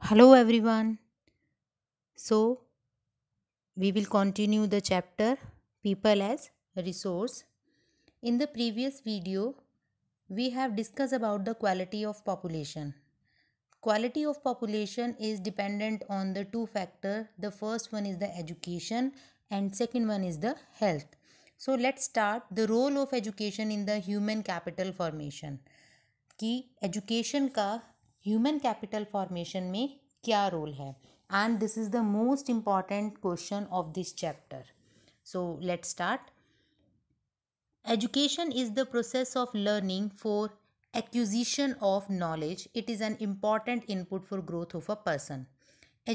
Hello everyone. So, we will continue the chapter People as Resource. In the previous video, we have discussed about the quality of population. Quality of population is dependent on the two factors. The first one is the education and second one is the health. So, let's start the role of education in the human capital formation. कि education का human capital formation में क्या role है and this is the most important question of this chapter. So let's start. Education is the process of learning for acquisition of knowledge. It is an important input for growth of a person.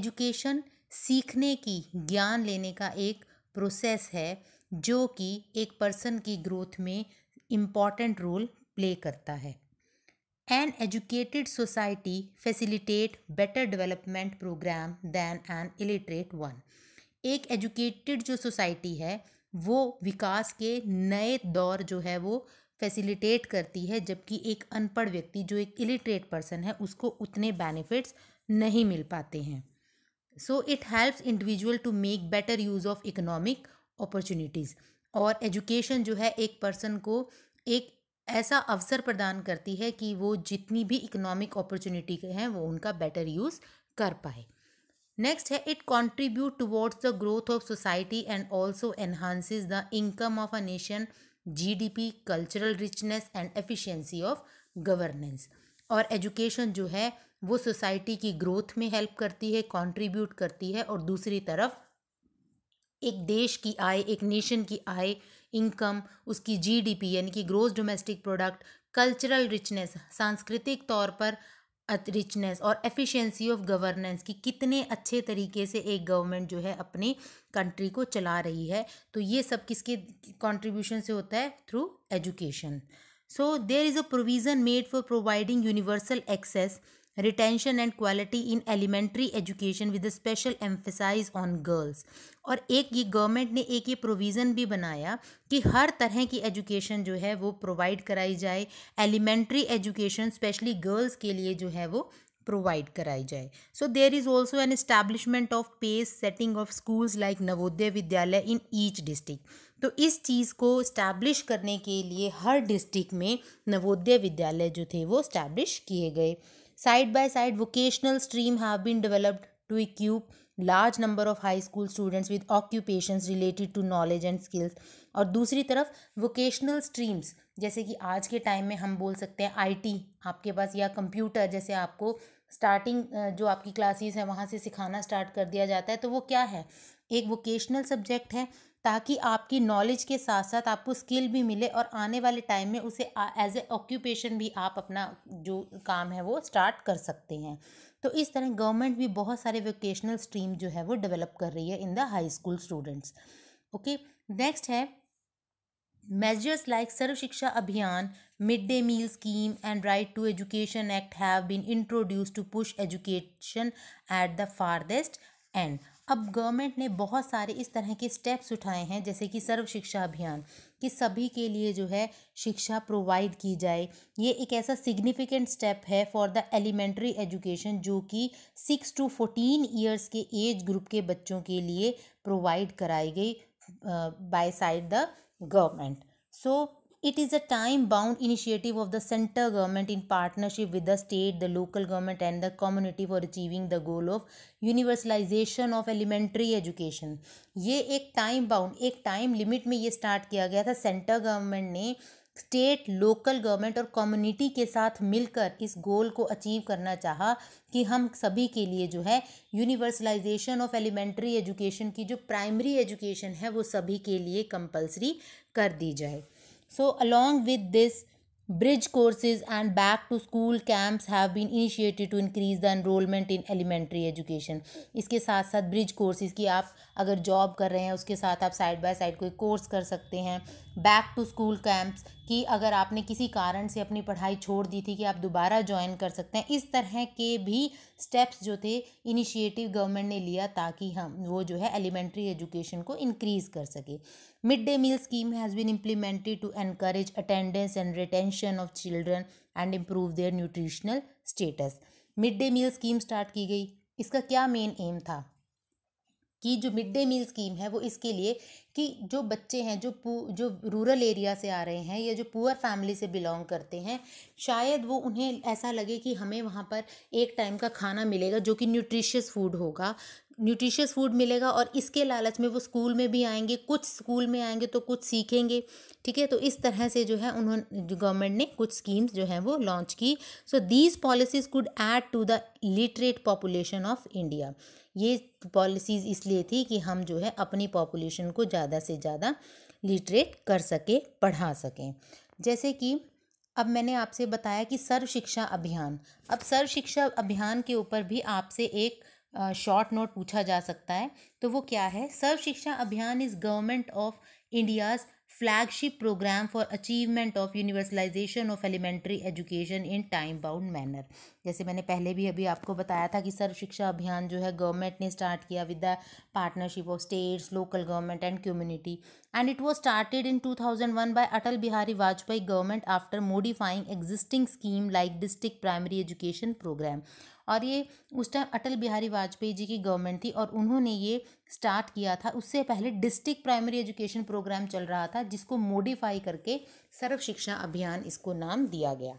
Education सीखने की, ज्ञान लेने का एक process है जो कि एक पर्सन की ग्रोथ में इम्पॉर्टेंट रोल प्ले करता है. An educated society facilitate better development program than an illiterate one. एक एजुकेटेड जो सोसाइटी है वो विकास के नए दौर जो है वो फैसिलिटेट करती है, जबकि एक अनपढ़ व्यक्ति जो एक इलिटरेट पर्सन है उसको उतने बेनिफिट्स नहीं मिल पाते हैं. So it helps individual to make better use of economic opportunities. और एजुकेशन जो है एक पर्सन को एक ऐसा अवसर प्रदान करती है कि वो जितनी भी इकोनॉमिक अपॉर्चुनिटी हैं वो उनका बेटर यूज़ कर पाए. नेक्स्ट है it contribute towards the growth of society and also enhances the income of a nation, GDP, cultural richness and efficiency of governance. और एजुकेशन जो है वो सोसाइटी की ग्रोथ में हेल्प करती है, कंट्रीब्यूट करती है, और दूसरी तरफ एक देश की आय, एक नेशन की आय, इनकम, उसकी जीडीपी यानी कि gross domestic product, cultural richness, सांस्कृतिक तौर पर रिचनेस, और एफिशिएंसी ऑफ गवर्नेंस की कितने अच्छे तरीके से एक गवर्नमेंट जो है अपनी कंट्री को चला रही है. तो ये सब किसके कंट्रीब्यूशन से होता है? Through education. So there is a provision made for providing universal access, retention and quality in elementary education with special emphasise on girls. और एक ये गवर्नमेंट ने एक ये प्रोविज़न भी बनाया कि हर तरह की एजुकेशन जो है वो प्रोवाइड कराई जाए. एलिमेंट्री एजुकेशन स्पेशली गर्ल्स के लिए जो है वो प्रोवाइड कराई जाए. So there is also an establishment of pace setting of schools like Navodaya Vidyalaya in each district. तो इस चीज़ को इस्टेब्लिश करने के लिए हर डिस्ट्रिक्ट में नवोदय विद्यालय जो थे वो इस्टेब्लिश किए गए. Side by side, vocational stream have been developed to equip large number of high school students with occupations related to knowledge and skills. और दूसरी तरफ vocational streams जैसे कि आज के टाइम में हम बोल सकते हैं आईटी आपके पास, या कंप्यूटर, जैसे आपको स्टार्टिंग जो आपकी क्लासेस है वहाँ से सिखाना स्टार्ट कर दिया जाता है. तो वो क्या है? एक वोकेशनल सब्जेक्ट है ताकि आपकी नॉलेज के साथ साथ आपको स्किल भी मिले और आने वाले टाइम में उसे एज ए ऑक्यूपेशन भी आप अपना जो काम है वो स्टार्ट कर सकते हैं. तो इस तरह गवर्नमेंट भी बहुत सारे वोकेशनल स्ट्रीम जो है वो डेवलप कर रही है in the high school students. Okay, next है measures like Sarva Shiksha Abhiyan, mid day meal scheme and right to education act have been introduce to push education at the farthest end. अब government ने बहुत सारे इस तरह के स्टेप्स उठाए हैं, जैसे कि सर्व शिक्षा अभियान, कि सभी के लिए जो है शिक्षा प्रोवाइड की जाए. ये एक ऐसा सिग्निफिकेंट स्टेप है फॉर द एलिमेंट्री एजुकेशन जो कि 6 to 14 ईयर्स के एज ग्रुप के बच्चों के लिए प्रोवाइड कराई गई by side the government. So it is a time bound initiative of the center government in partnership with the state, the local government and the community for achieving the goal of universalization of elementary education. ये एक time bound, एक time limit में ये start किया गया था. Centre government ने state, local government और कम्युनिटी के साथ मिलकर इस गोल को अचीव करना चाहा कि हम सभी के लिए जो है यूनिवर्सलाइजेशन ऑफ एलिमेंट्री एजुकेशन की जो प्राइमरी एजुकेशन है वो सभी के लिए कंपलसरी कर दी जाए. So along with this bridge courses and back to school camps have been initiated to increase the enrolment in elementary education. इसके साथ साथ ब्रिज कोर्सेज की आप अगर जॉब कर रहे हैं उसके साथ आप साइड बाय साइड कोई कोर्स कर सकते हैं. बैक टू स्कूल कैंप्स कि अगर आपने किसी कारण से अपनी पढ़ाई छोड़ दी थी कि आप दोबारा ज्वाइन कर सकते हैं. इस तरह के भी स्टेप्स जो थे इनिशिएटिव गवर्नमेंट ने लिया ताकि हम वो जो है एलिमेंट्री एजुकेशन को इंक्रीज़ कर सके. Mid day meal scheme has been implemented to encourage attendance and retention of children and improve their nutritional status. Mid day meal scheme start की गई इसका क्या मेन एम था कि जो मिड डे मील स्कीम है वो इसके लिए कि जो बच्चे हैं जो रूरल एरिया से आ रहे हैं या जो पुअर फैमिली से बिलोंग करते हैं, शायद वो उन्हें ऐसा लगे कि हमें वहाँ पर एक टाइम का खाना मिलेगा जो कि न्यूट्रिशियस फूड होगा, न्यूट्रिशियस फूड मिलेगा और इसके लालच में वो स्कूल में भी आएंगे, कुछ स्कूल में आएंगे तो कुछ सीखेंगे। ठीक है, तो इस तरह से जो है उन्होंने जो गवर्नमेंट ने कुछ स्कीम्स जो हैं वो लॉन्च की। So these policies could add to the literate population of India. ये पॉलिसीज़ इसलिए थी कि हम जो है अपनी पॉपुलेशन को ज़्यादा से ज़्यादा लिटरेट कर सके, पढ़ा सकें। जैसे कि अब मैंने आपसे बताया कि सर्व शिक्षा अभियान, अब सर्व शिक्षा अभियान के ऊपर भी आपसे एक शॉर्ट नोट पूछा जा सकता है। तो वो क्या है? सर्व शिक्षा अभियान is government of India's flagship program for achievement of universalization of elementary education in time bound manner। जैसे मैंने पहले भी अभी आपको बताया था कि सर्व शिक्षा अभियान जो है गवर्नमेंट ने स्टार्ट किया with the partnership of states, local government and community, and it was started in 2001 by Atal Bihari Vajpayee government after modifying existing scheme like district primary education programme. और ये उस टाइम अटल बिहारी वाजपेयी जी की गवर्नमेंट थी और उन्होंने ये स्टार्ट किया था। उससे पहले डिस्ट्रिक्ट प्राइमरी एजुकेशन प्रोग्राम चल रहा था जिसको मॉडिफाई करके सर्व शिक्षा अभियान इसको नाम दिया गया।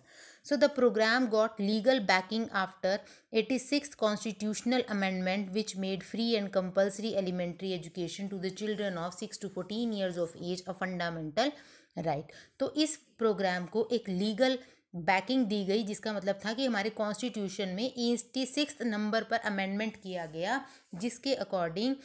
So the programme got legal backing after 86th constitutional amendment which made free and compulsory elementary education to the children of 6 to 14 years of age a fundamental right. तो इस प्रोग्राम को एक लीगल बैकिंग दी गई, जिसका मतलब था कि हमारे कॉन्स्टिट्यूशन में 86 नंबर पर अमेंडमेंट किया गया जिसके अकॉर्डिंग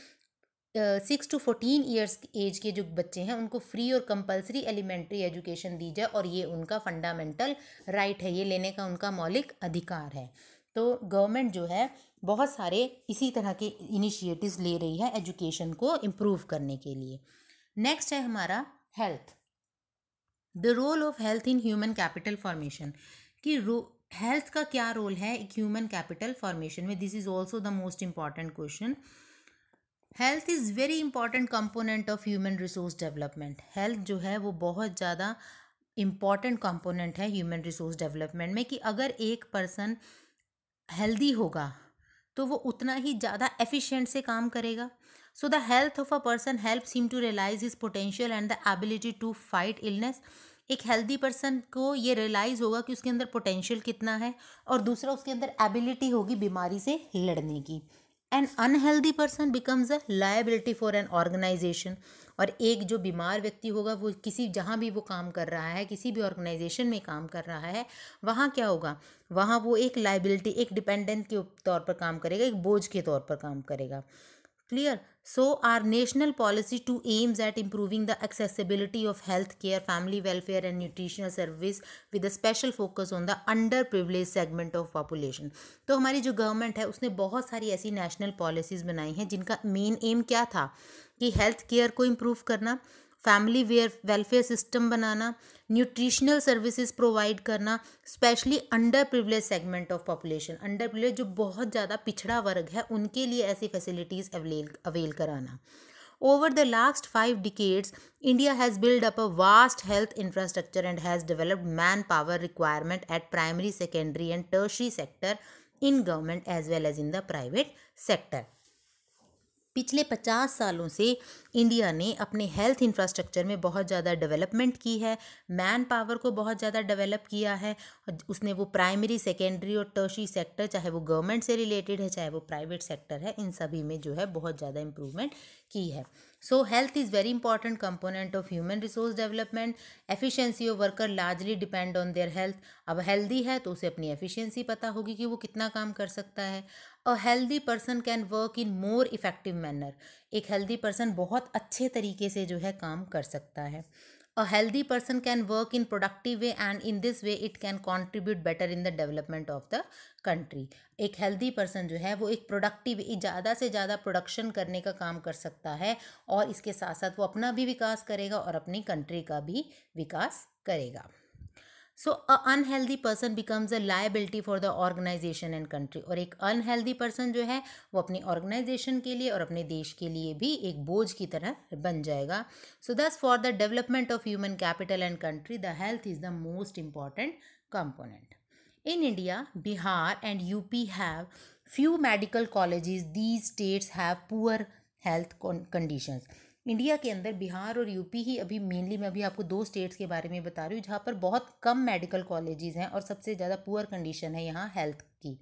6 to 14 ईयर्स एज के जो बच्चे हैं उनको फ्री और कंपलसरी एलिमेंट्री एजुकेशन दी जाए और ये उनका फंडामेंटल राइट है, ये लेने का उनका मौलिक अधिकार है। तो गवर्नमेंट जो है बहुत सारे इसी तरह के इनिशिएटिव्स ले रही है एजुकेशन को इम्प्रूव करने के लिए। नेक्स्ट है हमारा health, the role of health in human capital formation, कि हेल्थ का क्या रोल है एक ह्यूमन कैपिटल फॉर्मेशन में। This is also the most important question. Health is very important component of human resource development. Health जो है वो बहुत ज़्यादा इम्पॉर्टेंट कंपोनेंट है ह्यूमन रिसोर्स डेवलपमेंट में, कि अगर एक पर्सन हेल्दी होगा तो वो उतना ही ज़्यादा एफिशिएंट से काम करेगा। So the health of a person helps him to realize his potential and the ability to fight illness. एक हेल्दी पर्सन को ये रियलाइज़ होगा कि उसके अंदर पोटेंशियल कितना है और दूसरा उसके अंदर एबिलिटी होगी बीमारी से लड़ने की। An unhealthy person becomes a liability for an organization. और एक जो बीमार व्यक्ति होगा वो किसी जहाँ भी वो काम कर रहा है, किसी भी ऑर्गेनाइजेशन में काम कर रहा है, वहाँ क्या होगा, वहाँ वो एक लायबिलिटी, एक डिपेंडेंट के तौर पर काम करेगा, एक बोझ के तौर पर काम करेगा। Clear? So our national policy to aims at improving the accessibility of health care, family welfare and nutritional service with a special focus on the under privilege segment of population. तो हमारी जो गवर्नमेंट है उसने बहुत सारी ऐसी national policies बनाई हैं जिनका मेन एम क्या था कि हेल्थ केयर को इम्प्रूव करना, फैमिली वेलफेयर सिस्टम बनाना, न्यूट्रिशनल सर्विसेज प्रोवाइड करना, specially under privilege segment of population, under privilege जो बहुत ज़्यादा पिछड़ा वर्ग है उनके लिए ऐसी फैसिलिटीज़ अवेल कराना। Over the last 5 decades, India has built up a vast health infrastructure and has developed manpower requirement at primary, secondary and tertiary sector in government as well as in the private sector। पिछले 50 सालों से India ने अपने health infrastructure में बहुत ज़्यादा development की है, मैन पावर को बहुत ज़्यादा डेवलप किया है। उसने वो प्राइमरी, सेकेंडरी और टर्शियरी सेक्टर, चाहे वो गवर्नमेंट से रिलेटेड है चाहे वो प्राइवेट सेक्टर है, इन सभी में जो है बहुत ज़्यादा इम्प्रूवमेंट की है। सो health is very important component of human resource development. Efficiency of worker largely depend on their health. अब हेल्दी है तो उसे अपनी एफिशिएंसी पता होगी कि वो कितना काम कर सकता है। A healthy person can work in more effective manner. एक हेल्दी पर्सन बहुत अच्छे तरीके से जो है काम कर सकता है। A healthy person can work in productive way and in this way it can contribute better in the development of the country. एक हेल्दी पर्सन जो है वो एक प्रोडक्टिव, ज़्यादा से ज़्यादा प्रोडक्शन करने का काम कर सकता है और इसके साथ साथ वो अपना भी विकास करेगा और अपनी कंट्री का भी विकास करेगा। So a unhealthy person becomes a liability for the organisation and country. और एक अनहेल्दी पर्सन जो है वो अपनी ऑर्गेनाइजेशन के लिए और अपने देश के लिए भी एक बोझ की तरह बन जाएगा। सो दस for the development of human capital and country the health is the most important component. In India, Bihar and UP have few medical colleges these states have poor health conditions. India के अंदर बिहार और UP ही अभी mainly, मैं अभी आपको दो states के बारे में बता रही हूँ जहाँ पर बहुत कम मेडिकल कॉलेजेस हैं और सबसे ज़्यादा पुअर कंडीशन है यहाँ हेल्थ की.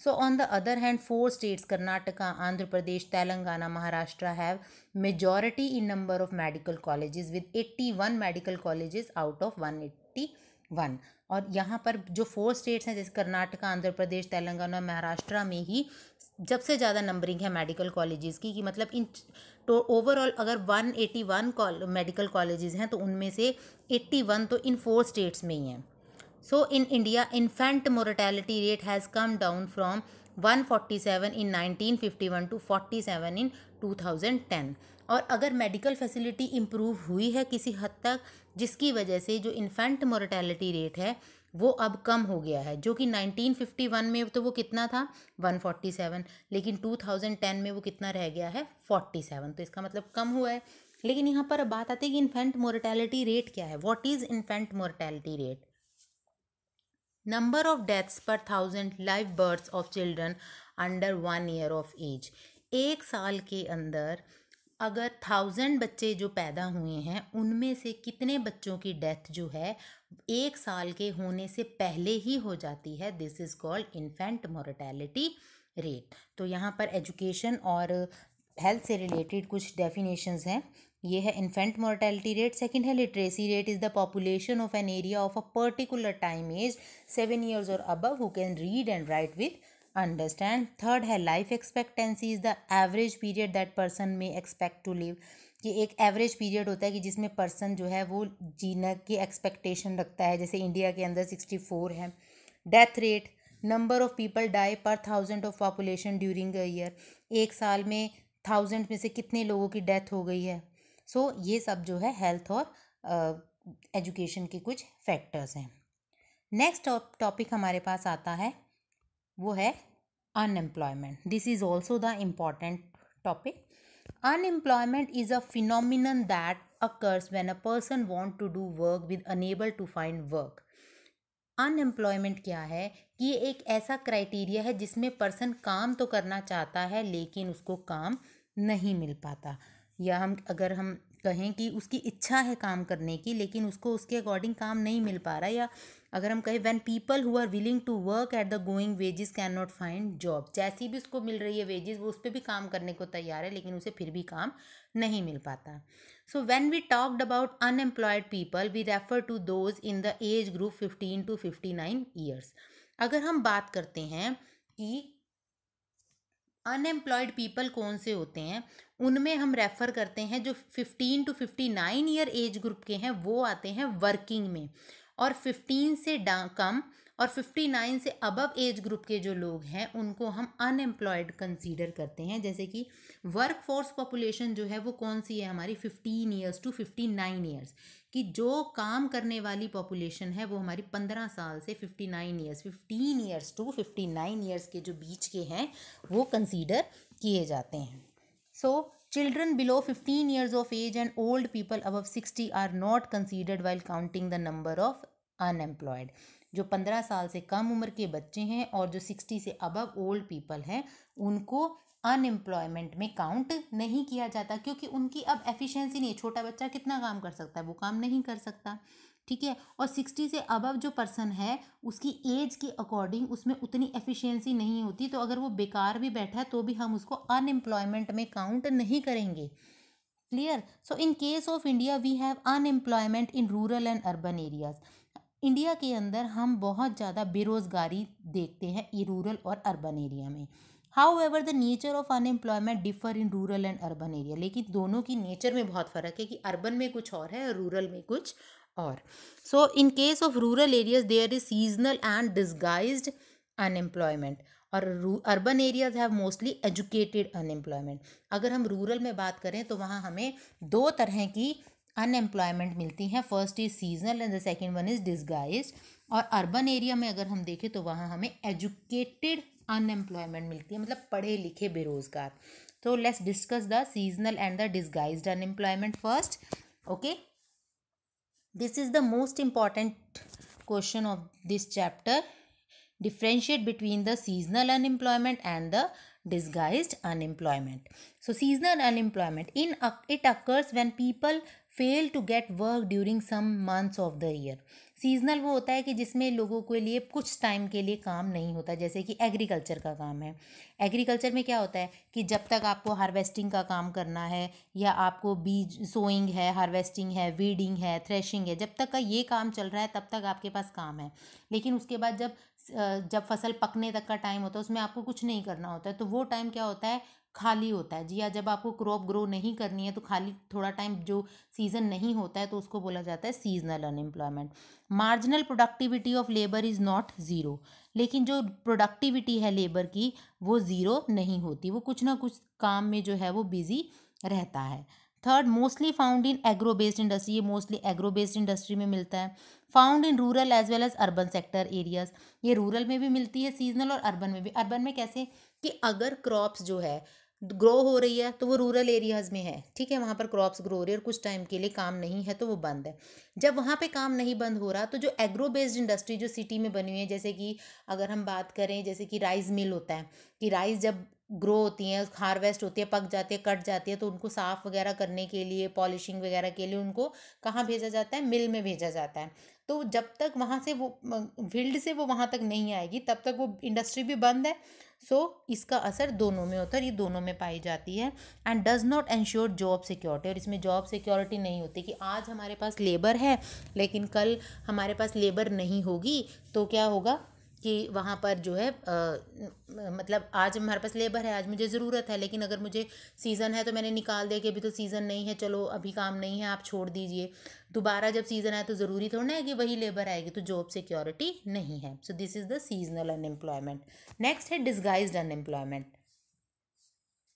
So on the other hand, 4 states Karnataka, Andhra Pradesh, Telangana, Maharashtra have majority in number of medical colleges with 81 medical colleges out of 181. और यहाँ पर जो 4 स्टेट्स हैं जैसे कर्नाटका, आंध्र प्रदेश, तेलंगाना, महाराष्ट्र में ही सबसे ज़्यादा नंबरिंग है मेडिकल कॉलेजेस की, कि मतलब इन तो ओवरऑल अगर 181 मेडिकल कॉलेजेस हैं तो उनमें से 81 तो इन 4 स्टेट्स में ही हैं. So in India, infant mortality rate has come down from 147 in 1951 to 47 in 2010. और अगर मेडिकल फैसिलिटी इम्प्रूव हुई है किसी हद तक, जिसकी वजह से जो इन्फेंट मोर्टेलिटी रेट है वो अब कम हो गया है, जो कि 1951 में तो वो कितना था 147, लेकिन 2010 में वो कितना रह गया है 47. तो इसका मतलब कम हुआ है. लेकिन यहाँ पर अब बात आती है कि इन्फेंट मोर्टेलिटी रेट क्या है. What is infant mortality rate? Number of deaths per 1000 live births of children under 1 year of age. एक साल के अंदर अगर 1000 बच्चे जो पैदा हुए हैं उनमें से कितने बच्चों की डेथ जो है एक साल के होने से पहले ही हो जाती है. This is called infant mortality rate. तो यहाँ पर एजुकेशन और हेल्थ से रिलेटेड कुछ डेफिनेशंस हैं. ये है इन्फेंट मोर्टेलिटी रेट. सेकंड है literacy rate is the population of an area of a particular time age 7 years और above who can read and write with understand. Third है life expectancy is the average period that person may expect to live. कि एक average period होता है कि जिसमें person जो है वो जीने की एक्सपेक्टेशन रखता है, जैसे इंडिया के अंदर 64 है. Death rate, number of people die per 1000 of population during a year. एक साल में 1000 में से कितने लोगों की डेथ हो गई है. सो ये सब जो है हेल्थ और एजुकेशन के कुछ फैक्टर्स हैं. नेक्स्ट टॉपिक हमारे पास आता है वो है unemployment. This is also the important topic. Unemployment is a phenomenon that occurs when a person want to do work with unable to find work. Unemployment क्या है कि ये एक ऐसा क्राइटेरिया है जिसमें पर्सन काम तो करना चाहता है लेकिन उसको काम नहीं मिल पाता. या अगर हम कहें कि उसकी इच्छा है काम करने की लेकिन उसको उसके अकॉर्डिंग काम नहीं मिल पा रहा. या अगर हम कहें when people who are willing to work at the going wages can not find job. जैसी भी उसको मिल रही है वेजेस वो उस पर भी काम करने को तैयार है लेकिन उसे फिर भी काम नहीं मिल पाता. So when we talked about unemployed people, we refer to those in the age group 15 to 59 years. अगर हम बात करते हैं कि अनएम्प्लॉयड पीपल कौन से होते हैं, उनमें हम रेफ़र करते हैं जो 15 टू 59 ईयर एज ग्रुप के हैं वो आते हैं वर्किंग में. और 15 से कम और 59 से अबव एज ग्रुप के जो लोग हैं उनको हम अनएम्प्लॉयड कंसीडर करते हैं. जैसे कि वर्क फोर्स पॉपुलेशन जो है वो कौन सी है हमारी 15 ईयर्स टू 59 ईयर्स कि जो काम करने वाली पॉपुलेशन है वो हमारी 15 साल से 59 ईयर्स 15 ईयर्स टू 59 ईयर्स के जो बीच के हैं वो कंसीडर किए जाते हैं. सो children below 15 years of age and old people above 60 are not considered while counting the number of unemployed. जो 15 साल से कम उम्र के बच्चे हैं और जो 60 से अबव ओल्ड पीपल हैं उनको अनएम्प्लॉयमेंट में काउंट नहीं किया जाता क्योंकि उनकी अब एफिशिएंसी नहीं. छोटा बच्चा कितना काम कर सकता है, वो काम नहीं कर सकता. ठीक है. और 60 से अबव जो पर्सन है उसकी एज के अकॉर्डिंग उसमें उतनी एफिशिएंसी नहीं होती, तो अगर वो बेकार भी बैठा है तो भी हम उसको अनएम्प्लॉयमेंट में काउंट नहीं करेंगे. Clear. So in case of India we have unemployment in rural and urban areas. India के अंदर हम बहुत ज़्यादा बेरोज़गारी देखते हैं ये रूरल और अर्बन एरिया में. However the nature of unemployment differ in rural and urban area. लेकिन दोनों की नेचर में बहुत फ़र्क है कि अर्बन में कुछ और है और रूरल में कुछ और. So in case of rural areas there is seasonal and disguised unemployment और urban areas have mostly educated unemployment. अगर हम रूरल में बात करें तो वहाँ हमें दो तरह की अनएम्प्लॉयमेंट मिलती हैं. First is seasonal and the second one is disguised. और अर्बन एरिया में अगर हम देखें तो वहाँ हमें एजुकेटेड अनएम्प्लॉयमेंट मिलती है, मतलब पढ़े लिखे बेरोजगार. तो let's discuss the seasonal and the disguised unemployment first. Okay, this is the most important question of this chapter. differentiate between the seasonal unemployment and the disguised unemployment. So seasonal unemployment, it occurs when people fail to get work during some months of the year. Seasonal वो होता है कि जिसमें लोगों के लिए कुछ time के लिए काम नहीं होता, जैसे कि एग्रीकल्चर का काम है। एग्रीकल्चर में क्या होता है कि जब तक आपको हार्वेस्टिंग का काम करना है या आपको बीज सोइंग है, हार्वेस्टिंग है, वीडिंग है, थ्रेशिंग है, जब तक का ये काम चल रहा है तब तक आपके पास काम है। लेकिन उसके बाद जब फसल पकने तक का टाइम होता है उसमें आपको कुछ नहीं करना होता है, तो वो टाइम क्या होता है, खाली होता है जी। या जब आपको क्रॉप ग्रो नहीं करनी है तो खाली थोड़ा टाइम जो सीज़न नहीं होता है तो उसको बोला जाता है seasonal unemployment. Marginal productivity of labour is not zero, लेकिन जो प्रोडक्टिविटी है लेबर की वो ज़ीरो नहीं होती, वो कुछ ना कुछ काम में जो है वो बिजी रहता है। Third, mostly found in agro based industry, ये मोस्टली एग्रो बेस्ड इंडस्ट्री में मिलता है। Found in rural as well as urban sector areas, ये रूरल में भी मिलती है सीजनल और अर्बन में भी। अर्बन में कैसे कि अगर क्रॉप्स जो है ग्रो हो रही है तो वो रूरल एरियाज़ में है, ठीक है, वहाँ पर क्रॉप्स ग्रो हो रही है और कुछ टाइम के लिए काम नहीं है तो वो बंद है। जब वहाँ पे काम नहीं बंद हो रहा तो जो एग्रो बेस्ड इंडस्ट्री जो सिटी में बनी हुई है, जैसे कि अगर हम बात करें जैसे कि राइस मिल होता है कि राइस जब ग्रो होती हैं, हार्वेस्ट होती है, पक जाती है, कट जाती है, तो उनको साफ़ वगैरह करने के लिए, पॉलिशिंग वगैरह के लिए उनको कहाँ भेजा जाता है, मिल में भेजा जाता है। तो जब तक वहाँ से वो फील्ड से वो वहाँ तक नहीं आएगी तब तक वो इंडस्ट्री भी बंद है। सो इसका असर दोनों में होता है, ये दोनों में पाई जाती है। And does not ensure job security, और इसमें जॉब सिक्योरिटी नहीं होती कि आज हमारे पास लेबर है लेकिन कल हमारे पास लेबर नहीं होगी तो क्या होगा कि वहाँ पर जो है मतलब आज हमारे पास लेबर है, आज मुझे ज़रूरत है, लेकिन अगर मुझे सीज़न है तो मैंने निकाल दिया कि अभी तो सीज़न नहीं है, चलो अभी काम नहीं है, आप छोड़ दीजिए। दोबारा जब सीज़न आए तो ज़रूरी थोड़ा ना है कि वही लेबर आएगी, तो जॉब सिक्योरिटी नहीं है। So this is the seasonal unemployment. Next है disguised unemployment.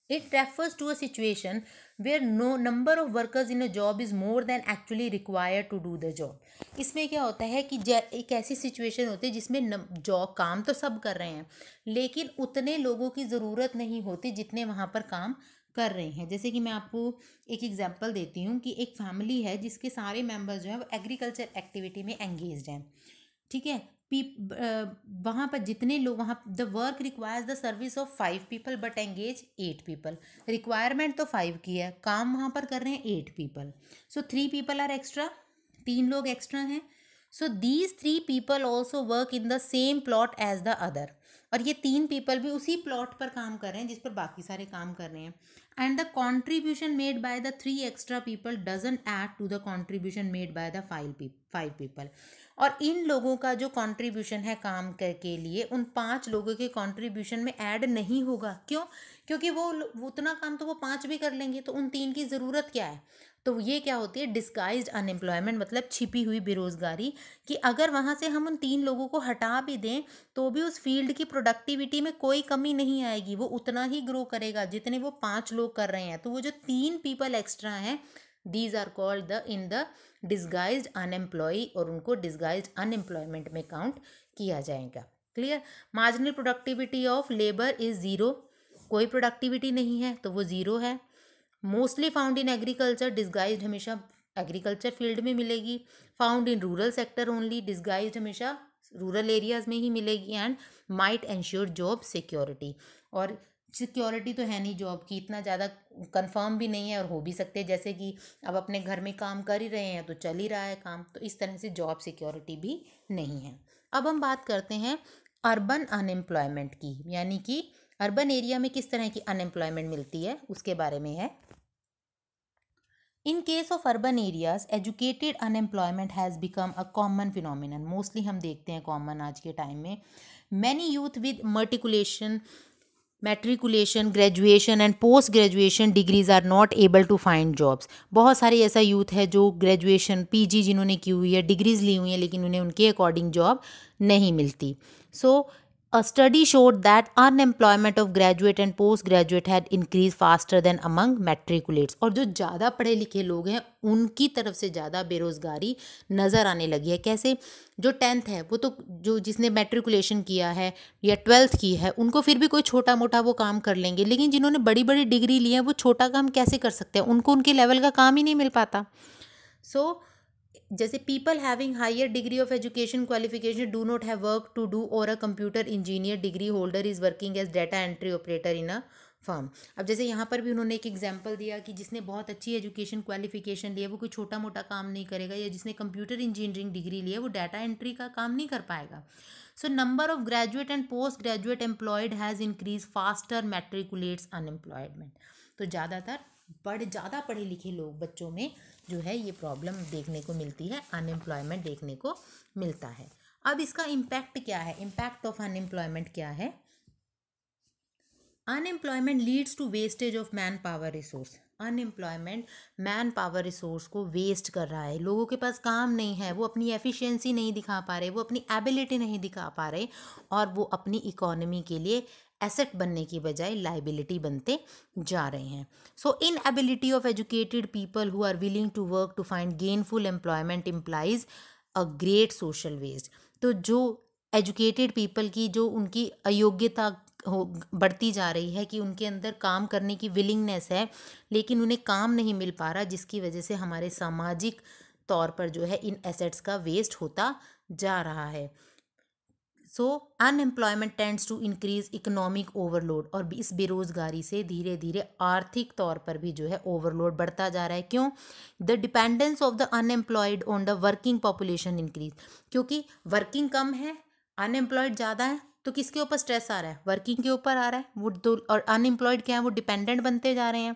It refers to a situation where no number of workers in a job is more than actually required to do the job. इसमें क्या होता है कि एक ऐसी situation होती है जिसमें जॉब काम तो सब कर रहे हैं लेकिन उतने लोगों की ज़रूरत नहीं होती जितने वहाँ पर काम कर रहे हैं। जैसे कि मैं आपको एक एग्जांपल देती हूँ कि एक फैमिली है जिसके सारे मेंबर्स जो हैं वो एग्रीकल्चर एक्टिविटी में एंगेज्ड हैं, ठीक है। वहाँ पर जितने लोग वहाँ the work requires the service of 5 people but engage 8 people. Requirement तो 5 की है, काम वहाँ पर कर रहे हैं 8 people. So 3 people are extra, 3 लोग एक्स्ट्रा हैं। So these 3 people also work in the same plot as the other, और ये 3 पीपल भी उसी प्लॉट पर काम कर रहे हैं जिस पर बाकी सारे काम कर रहे हैं। And the contribution made by the 3 extra people doesn't add to the contribution made by the 5 people. और इन लोगों का जो कंट्रीब्यूशन है काम के लिए उन 5 लोगों के कंट्रीब्यूशन में ऐड नहीं होगा। क्यों? क्योंकि वो उतना काम तो वो 5 भी कर लेंगे, तो उन 3 की ज़रूरत क्या है। तो ये क्या होती है डिस्गाइज्ड अनएम्प्लॉयमेंट, मतलब छिपी हुई बेरोज़गारी, कि अगर वहाँ से हम उन 3 लोगों को हटा भी दें तो भी उस फील्ड की प्रोडक्टिविटी में कोई कमी नहीं आएगी, वो उतना ही ग्रो करेगा जितने वो 5 लोग कर रहे हैं। तो वो जो 3 पीपल एक्स्ट्रा हैं these are called the in the disguised unemploy, और उनको डिस्गाइज्ड अनएम्प्लॉयमेंट में काउंट किया जाएगा। Clear? Marginal productivity of labour is zero, कोई प्रोडक्टिविटी नहीं है तो वो ज़ीरो है। Mostly found in agriculture, disguised हमेशा एग्रीकल्चर फील्ड में मिलेगी। Found in rural sector only, disguised हमेशा रूरल एरियाज़ में ही मिलेगी। And might ensure job security, और सिक्योरिटी तो है नहीं जॉब की, इतना ज़्यादा कंफर्म भी नहीं है और हो भी सकते हैं, जैसे कि अब अपने घर में काम कर ही रहे हैं तो चल ही रहा है काम, तो इस तरह से जॉब सिक्योरिटी भी नहीं है। अब हम बात करते हैं अर्बन अनएम्प्लॉयमेंट की, यानी कि अर्बन एरिया में किस तरह की अनएम्प्लॉयमेंट मिलती है उसके बारे में है। In case of urban areas educated unemployment has become a common phenomenon, mostly हम देखते हैं कॉमन आज के टाइम में। Many youth with matriculation, graduation and post graduation degrees are not able to find jobs. बहुत सारे ऐसा यूथ है जो ग्रेजुएशन पीजी जिन्होंने की हुई है, डिग्रीज ली हुई हैं, लेकिन उन्हें उनके अकॉर्डिंग जॉब नहीं मिलती। सो A study showed that unemployment of graduate and postgraduate had increased faster than among matriculates, और जो ज़्यादा पढ़े लिखे लोग हैं उनकी तरफ से ज़्यादा बेरोज़गारी नज़र आने लगी है। कैसे? जो 10th है वो तो जो जिसने मैट्रिकुलेशन किया है या 12th की है उनको फिर भी कोई छोटा मोटा वो काम कर लेंगे, लेकिन जिन्होंने बड़ी बड़ी डिग्री ली है वो छोटा काम कैसे कर सकते हैं, उनको उनके लेवल का काम ही नहीं मिल पाता। सो जैसे people having higher degree of education qualification do not have work to do, और a computer engineer degree holder is working as data entry operator in a firm. अब जैसे यहाँ पर भी उन्होंने एक एग्जांपल दिया कि जिसने बहुत अच्छी एजुकेशन क्वालिफिकेशन लिया वो कोई छोटा मोटा काम नहीं करेगा, या जिसने कंप्यूटर इंजीनियरिंग डिग्री लिया वो डाटा एंट्री का काम नहीं कर पाएगा। So number of graduate and post graduate employed has increase faster matriculates unemployment. तो ज़्यादा पढ़े लिखे लोग बच्चों में जो है ये प्रॉब्लम देखने को मिलती है, अनएम्प्लॉयमेंट देखने को मिलता है। अब इसका इम्पैक्ट क्या है, इम्पैक्ट ऑफ अनएम्प्लॉयमेंट क्या है? Unemployment leads to wastage of man power resource. Unemployment man power resource को वेस्ट कर रहा है, लोगों के पास काम नहीं है, वो अपनी एफिशिएंसी नहीं दिखा पा रहे, वो अपनी एबिलिटी नहीं दिखा पा रहे, और वो अपनी इकोनॉमी के लिए एसेट बनने की बजाय लाइबिलिटी बनते जा रहे हैं। So in ability of educated people who are willing to work to find gainful employment implies a great social waste. तो जो एजुकेटेड पीपल की जो उनकी अयोग्यता हो बढ़ती जा रही है कि उनके अंदर काम करने की विलिंगनेस है लेकिन उन्हें काम नहीं मिल पा रहा, जिसकी वजह से हमारे सामाजिक तौर पर जो है इन एसेट्स का वेस्ट होता जा रहा है। So unemployment tends to increase economic overload, और इस बेरोजगारी से धीरे धीरे आर्थिक तौर पर भी जो है ओवरलोड बढ़ता जा रहा है। क्यों? The dependence of the unemployed on the working population increase, क्योंकि वर्किंग कम है, अनएम्प्लॉयड ज़्यादा है, तो किसके ऊपर स्ट्रेस आ रहा है? वर्किंग के ऊपर आ रहा है वो तो, और अनएम्प्लॉयड क्या है? वो डिपेंडेंट बनते जा रहे हैं।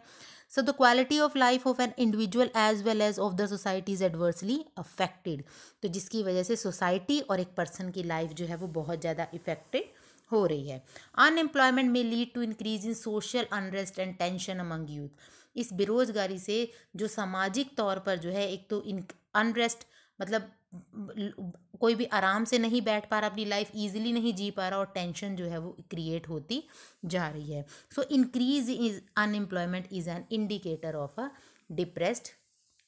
So the quality of life of an individual as well as of the society is adversely affected. तो जिसकी वजह से सोसाइटी और एक पर्सन की लाइफ जो है वो बहुत ज़्यादा इफेक्टेड हो रही है। Unemployment may lead to increase in social unrest and tension among youth. इस बेरोजगारी से जो सामाजिक तौर पर जो है एक तो अनरेस्ट, मतलब कोई भी आराम से नहीं बैठ पा रहा, अपनी लाइफ इजीली नहीं जी पा रहा, और टेंशन जो है वो क्रिएट होती जा रही है। So increase is unemployment is an indicator of a depressed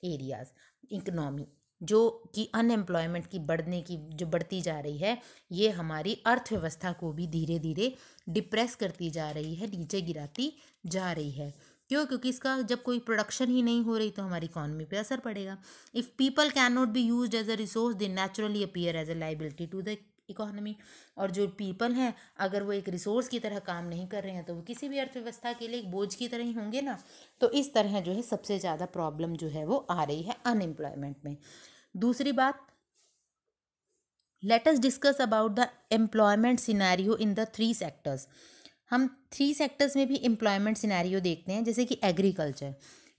areas economy. जो कि अनएम्प्लॉयमेंट की बढ़ती जा रही है, ये हमारी अर्थव्यवस्था को भी धीरे धीरे डिप्रेस करती जा रही है, नीचे गिराती जा रही है। क्यों? क्योंकि इसका जब कोई प्रोडक्शन ही नहीं हो रही तो हमारी इकॉनमी पे असर पड़ेगा। If people can not be used as a resource they naturally appear as a liability to the economy. और जो पीपल हैं अगर वो एक रिसोर्स की तरह काम नहीं कर रहे हैं तो वो किसी भी अर्थव्यवस्था के लिए एक बोझ की तरह ही होंगे ना। तो इस तरह जो है सबसे ज़्यादा प्रॉब्लम जो है वो आ रही है अनएम्प्लॉयमेंट में। दूसरी बात, let us discuss about the employment scenario in the 3 sectors. हम 3 सेक्टर्स में भी एम्प्लॉयमेंट सिनेरियो देखते हैं, जैसे कि agriculture.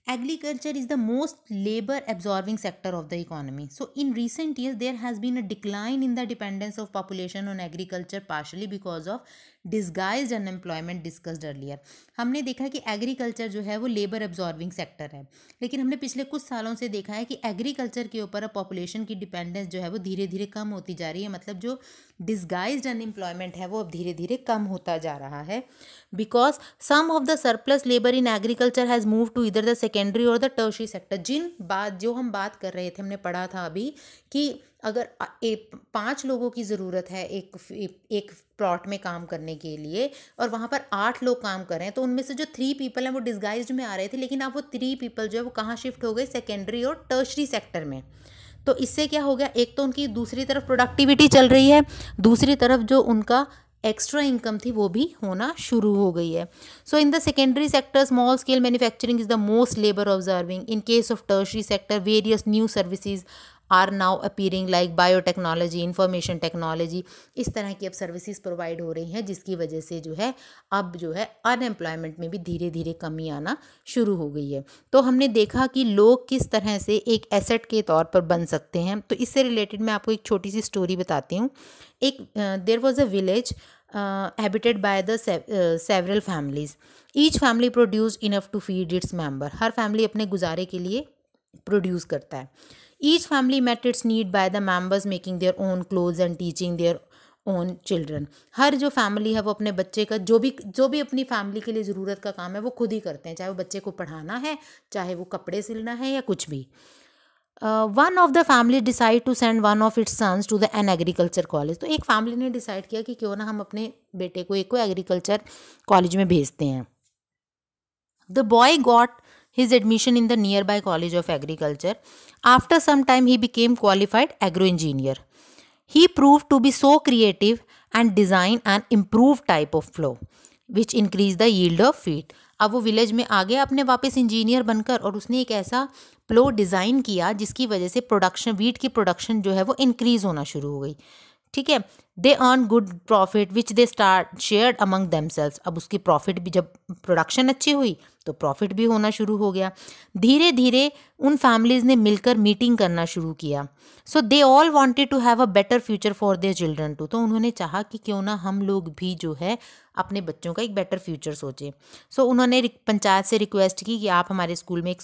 Agriculture is the most labor absorbing sector of the economy. So in recent years there has been a decline in the dependence of population on agriculture, partially because of disguised unemployment discussed earlier. हमने देखा कि agriculture जो है वो labour absorbing sector है, लेकिन हमने पिछले कुछ सालों से देखा है कि एग्रीकल्चर के ऊपर पॉपुलेशन की डिपेंडेंस जो है वो धीरे धीरे कम होती जा रही है। मतलब जो डिस्गाइज्ड अनएम्प्लॉयमेंट है वो अब धीरे धीरे कम होता जा रहा है, because some of the surplus labour in agriculture has move to इधर द सेकेंडरी और द टर्शरी सेक्टर। जो हम बात कर रहे थे, हमने पढ़ा था अभी कि अगर 5 लोगों की ज़रूरत है एक प्लॉट में काम करने के लिए और वहाँ पर 8 लोग काम कर रहे हैं, तो उनमें से जो 3 पीपल हैं वो डिस्गाइज्ड में आ रहे थे, लेकिन अब वो 3 पीपल जो है वो कहाँ शिफ्ट हो गए? सेकेंडरी और टर्शरी सेक्टर में। तो इससे क्या हो गया? एक तो उनकी दूसरी तरफ प्रोडक्टिविटी चल रही है, दूसरी तरफ जो उनका एक्स्ट्रा इनकम थी वो भी होना शुरू हो गई है। So in the secondary sector small scale manufacturing is the most labour observing. In case of tertiary sector various new services are now appearing like biotechnology, information technology. इस तरह की अब सर्विसेज प्रोवाइड हो रही हैं, जिसकी वजह से जो है अब जो है अनएम्प्लॉयमेंट में भी धीरे धीरे कमी आना शुरू हो गई है। तो हमने देखा कि लोग किस तरह से एक एसेट के तौर पर बन सकते हैं। तो इससे रिलेटेड मैं आपको एक छोटी सी स्टोरी बताती हूँ। There was a village habited by the several families. Each family produce enough to feed its member. हर फैमिली अपने गुजारे के लिए प्रोड्यूस करता है। Each family met its need by the members making their own clothes and teaching their own children. हर जो family है वो अपने बच्चे का जो भी अपनी फैमिली के लिए ज़रूरत का काम है वो खुद ही करते हैं, चाहे वो बच्चे को पढ़ाना है, चाहे वो कपड़े सिलना है या कुछ भी। One of the family decide to send one of its sons to the an agriculture college. तो एक फैमिली ने डिसाइड किया कि क्यों ना हम अपने बेटे को एक एग्रीकल्चर कॉलेज में भेजते हैं। The boy got his admission in the nearby College of Agriculture. After some time, he became qualified agro-engineer. He proved to be so creative and designed an improved type of plow, which increased the yield of wheat. अब वो village में आ गया अपने वापस engineer बनकर, और उसने एक ऐसा प्लो डिज़ाइन किया जिसकी वजह से प्रोडक्शन, वीट की प्रोडक्शन जो है वो इंक्रीज़ होना शुरू हो गई. ठीक है. They earn good profit which they start shared among themselves. अब उसकी प्रॉफिट भी, जब प्रोडक्शन अच्छी हुई तो प्रॉफिट भी होना शुरू हो गया. धीरे धीरे उन फैमिलीज़ ने मिलकर मीटिंग करना शुरू किया. So they all wanted to have a better future for their children too. तो उन्होंने चाहा कि क्यों ना हम लोग भी जो है अपने बच्चों का एक बेटर फ्यूचर सोचें. सो उन्होंने पंचायत से रिक्वेस्ट की कि आप हमारे स्कूल में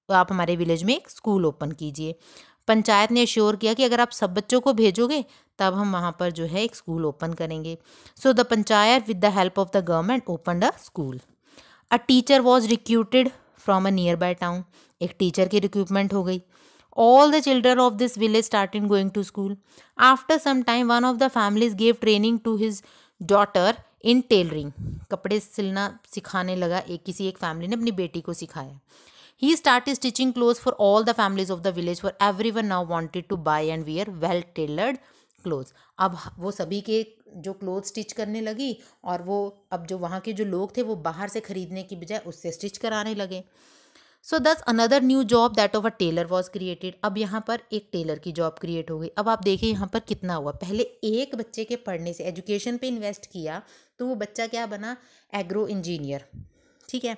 आप हमारे विलेज में एक स्कूल ओपन कीजिए. पंचायत ने श्योर किया कि अगर आप सब बच्चों को भेजोगे तब हम वहाँ पर जो है एक स्कूल ओपन करेंगे. So the panchayat with the help of the government opened a school. A teacher was recruited from a near by town. एक टीचर की रिक्रूटमेंट हो गई. All the children of this village started going to school. After some time, one of the families gave training to his daughter in tailoring. कपड़े सिलना सिखाने लगा. किसी एक फैमिली ने अपनी बेटी को सिखाया. He started stitching clothes for all the families of the village, for everyone now wanted to buy and wear well tailored clothes. अब वो सभी के जो क्लोथ स्टिच करने लगी, और वो अब जो वहाँ के जो लोग थे वो बाहर से खरीदने की बजाय उससे स्टिच कराने लगे. सो दस another new job that of a tailor was created. अब यहाँ पर एक टेलर की जॉब क्रिएट हो गई. अब आप देखिए यहाँ पर कितना हुआ. पहले एक बच्चे के पढ़ने से, एजुकेशन पे इन्वेस्ट किया तो वो बच्चा क्या बना, एग्रो इंजीनियर. ठीक है.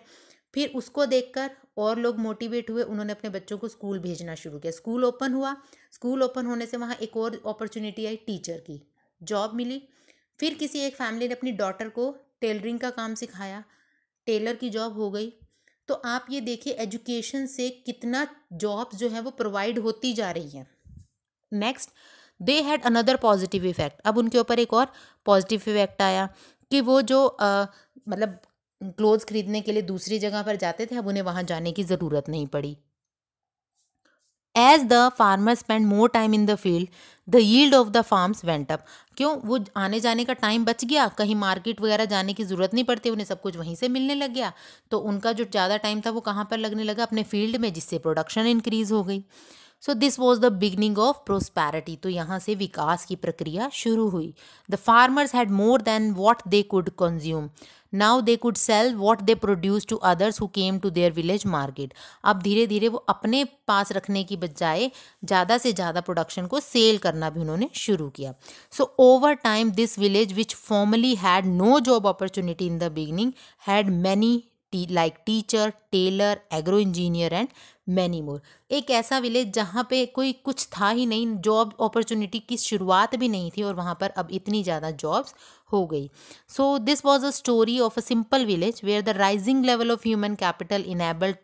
फिर उसको देखकर और लोग मोटिवेट हुए, उन्होंने अपने बच्चों को स्कूल भेजना शुरू किया. स्कूल ओपन हुआ. स्कूल ओपन होने से वहाँ एक और अपॉर्चुनिटी आई, टीचर की जॉब मिली. फिर किसी एक फैमिली ने अपनी डॉटर को टेलरिंग का काम सिखाया, टेलर की जॉब हो गई. तो आप ये देखिए एजुकेशन से कितना जॉब्स जो है वो प्रोवाइड होती जा रही हैं. Next, they had another positive effect. अब उनके ऊपर एक और पॉजिटिव इफेक्ट आया कि वो जो मतलब क्लोथ्स खरीदने के लिए दूसरी जगह पर जाते थे, अब उन्हें वहाँ जाने की ज़रूरत नहीं पड़ी. As the farmer spend more time in the field, the yield of the farms went up. क्यों, वो आने जाने का टाइम बच गया, कहीं मार्केट वगैरह जाने की ज़रूरत नहीं पड़ती, उन्हें सब कुछ वहीं से मिलने लग गया. तो उनका जो ज़्यादा टाइम था वो कहाँ पर लगने लगा, अपने फील्ड में, जिससे प्रोडक्शन इंक्रीज हो गई. So this was the beginning of prosperity. तो यहाँ से विकास की प्रक्रिया शुरू हुई. The farmers had more than what they could consume. Now they could sell what they produce to others who came to their village market. अब धीरे धीरे वो अपने पास रखने की बजाय ज़्यादा से ज़्यादा प्रोडक्शन को सेल करना भी उन्होंने शुरू किया. So over time this village which formerly had no job opportunity in the beginning had many like teacher, tailor, agro engineer and many more. एक ऐसा विलेज जहाँ पे कोई कुछ था ही नहीं, जॉब अपॉर्चुनिटी की शुरुआत भी नहीं थी, और वहाँ पर अब इतनी ज़्यादा जॉब्स हो गई. So this was a story of a simple village where the rising level of human capital enabled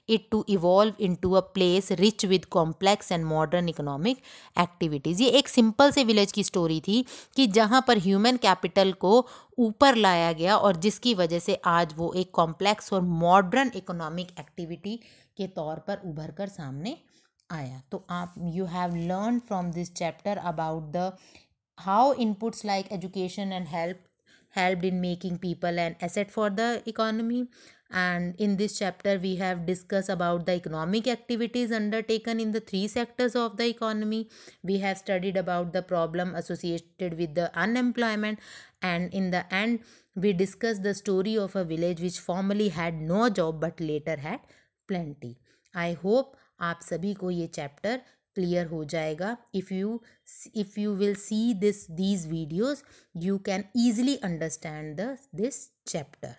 it to evolve in to a place rich with complex and modern economic activities. ये एक simple से village की story थी कि जहाँ पर human capital को ऊपर लाया गया, और जिसकी वजह से आज वो एक कॉम्प्लेक्स और मॉडर्न इकोनॉमिक एक्टिविटी के तौर पर उभर कर सामने आया. तो आप you have learn from this chapter about the how inputs like education and helped in making people an asset for the economy. And in this chapter we have discussed about the economic activities undertaken in the three sectors of the economy. We have studied about the problem associated with the unemployment, and in the end we discussed the story of a village which formerly had no job but later had plenty. I hope आप सभी को ये chapter clear हो जाएगा. if you will see these videos, you can easily understand this chapter.